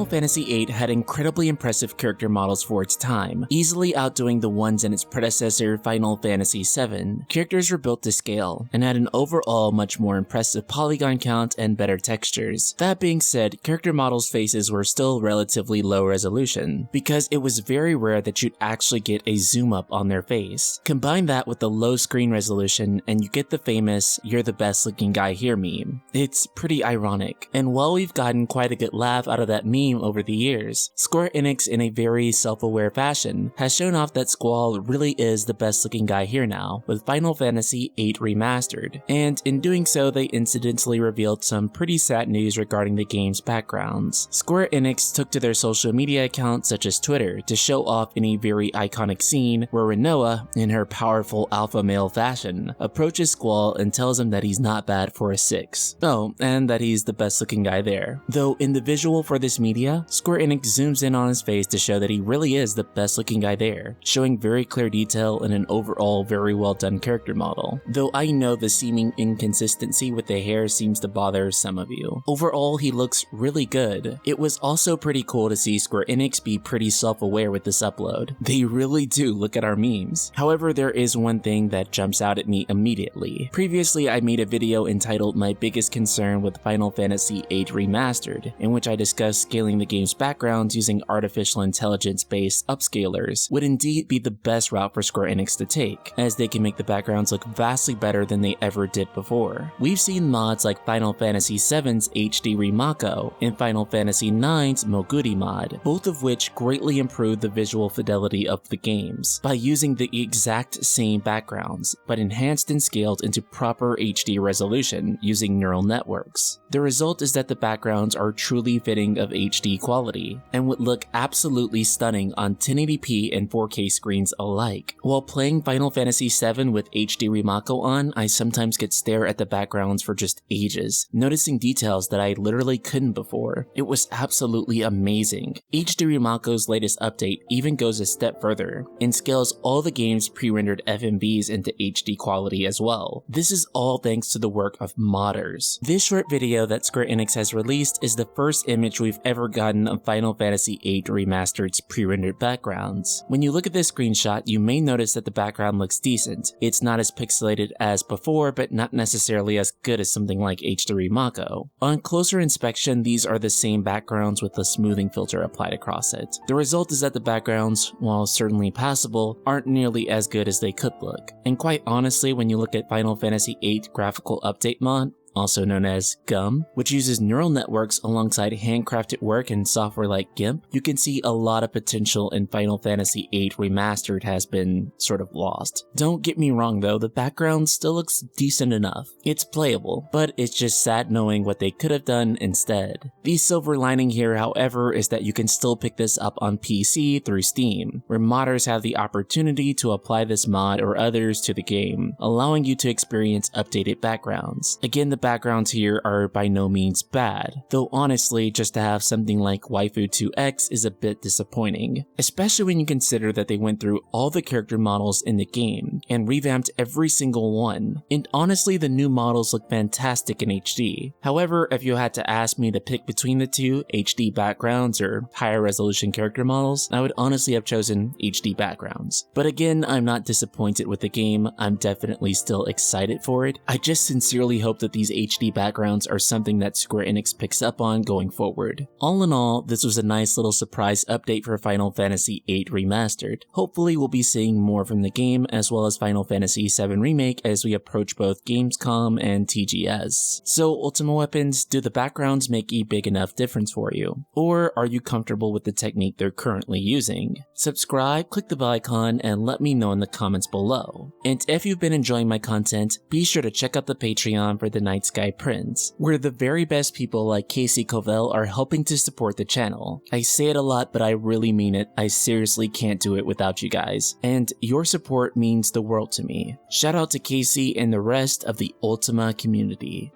Fantasy VIII had incredibly impressive character models for its time, easily outdoing the ones in its predecessor Final Fantasy VII. Characters were built to scale, and had an overall much more impressive polygon count and better textures. That being said, character models' faces were still relatively low resolution, because it was very rare that you'd actually get a zoom up on their face. Combine that with the low screen resolution and you get the famous "you're the best looking guy here" meme. It's pretty ironic, and while we've gotten quite a good laugh out of that meme over the years, Square Enix, in a very self-aware fashion, has shown off that Squall really is the best looking guy here now, with Final Fantasy VIII Remastered, and in doing so they incidentally revealed some pretty sad news regarding the game's backgrounds. Square Enix took to their social media accounts such as Twitter to show off in a very iconic scene where Rinoa, in her powerful alpha male fashion, approaches Squall and tells him that he's not bad for a 6. Oh, and that he's the best looking guy there. Though in the visual for this media, Square Enix zooms in on his face to show that he really is the best looking guy there, showing very clear detail and an overall very well done character model. Though I know the seeming inconsistency with the hair seems to bother some of you. Overall, he looks really good. It was also pretty cool to see Square Enix be pretty self-aware with this upload. They really do look at our memes. However, there is one thing that jumps out at me immediately. Previously, I made a video entitled "My Biggest Concern with Final Fantasy VIII Remastered," in which I discussed scaling the game's backgrounds using artificial intelligence-based upscalers would indeed be the best route for Square Enix to take, as they can make the backgrounds look vastly better than they ever did before. We've seen mods like Final Fantasy VII's HD Remako and Final Fantasy IX's Moguri mod, both of which greatly improved the visual fidelity of the games by using the exact same backgrounds, but enhanced and scaled into proper HD resolution using neural networks. The result is that the backgrounds are truly fitting of HD quality, and would look absolutely stunning on 1080p and 4K screens alike. While playing Final Fantasy VII with HD Remako on, I sometimes could stare at the backgrounds for just ages, noticing details that I literally couldn't before. It was absolutely amazing. HD Remako's latest update even goes a step further, and scales all the game's pre-rendered FMVs into HD quality as well. This is all thanks to the work of modders. This short video that Square Enix has released is the first image we've ever gotten of Final Fantasy VIII Remastered's pre-rendered backgrounds. When you look at this screenshot, you may notice that the background looks decent. It's not as pixelated as before, but not necessarily as good as something like HD Remako. On closer inspection, these are the same backgrounds with a smoothing filter applied across it. The result is that the backgrounds, while certainly passable, aren't nearly as good as they could look. And quite honestly, when you look at Final Fantasy VIII Graphical Update mod, also known as GUM, which uses neural networks alongside handcrafted work and software like GIMP, you can see a lot of potential in Final Fantasy VIII Remastered has been sort of lost. Don't get me wrong though, the background still looks decent enough. It's playable, but it's just sad knowing what they could have done instead. The silver lining here, however, is that you can still pick this up on PC through Steam, where modders have the opportunity to apply this mod or others to the game, allowing you to experience updated backgrounds. Again, the backgrounds here are by no means bad, though honestly, just to have something like Waifu 2X is a bit disappointing, especially when you consider that they went through all the character models in the game and revamped every single one. And honestly, the new models look fantastic in HD. However, if you had to ask me to pick between the two, HD backgrounds or higher resolution character models, I would honestly have chosen HD backgrounds. But again, I'm not disappointed with the game. I'm definitely still excited for it. I just sincerely hope that these HD backgrounds are something that Square Enix picks up on going forward. All in all, this was a nice little surprise update for Final Fantasy VIII Remastered. Hopefully we'll be seeing more from the game as well as Final Fantasy VII Remake as we approach both Gamescom and TGS. So Ultima Weapons, do the backgrounds make a big enough difference for you? Or are you comfortable with the technique they're currently using? Subscribe, click the bell icon, and let me know in the comments below. And if you've been enjoying my content, be sure to check out the Patreon for the Night Sky Prince, where the very best people like Casey Covell are helping to support the channel. I say it a lot, but I really mean it. I seriously can't do it without you guys, and your support means the world to me. Shout out to Casey and the rest of the Ultima community.